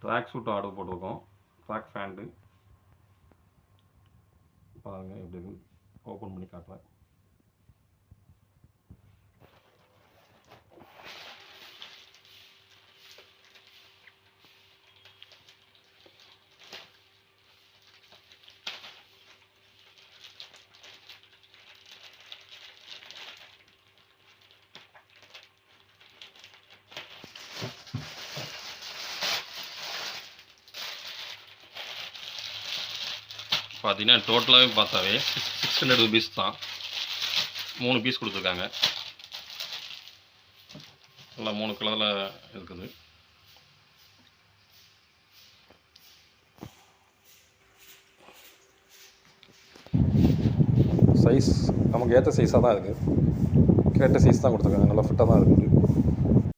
Track suit order போட்டிருக்கோம். Track pant பாருங்கள் எப்படி இருக்கு, ஓப்பன் பண்ணி காட்டுறேன். பார்த்தீங்கன்னா டோட்டலாகவே பார்த்தாவே 600 ருபீஸ் தான். 3 பீஸ் கொடுத்துருக்காங்க. நல்லா 3 கலரில் இருக்குது. சைஸ் நமக்கு ஏற்ற சைஸாக தான் இருக்குது. கேட்ட சைஸ் தான் கொடுத்துருக்காங்க. நல்லா ஃபிட்டாக தான் இருக்குது.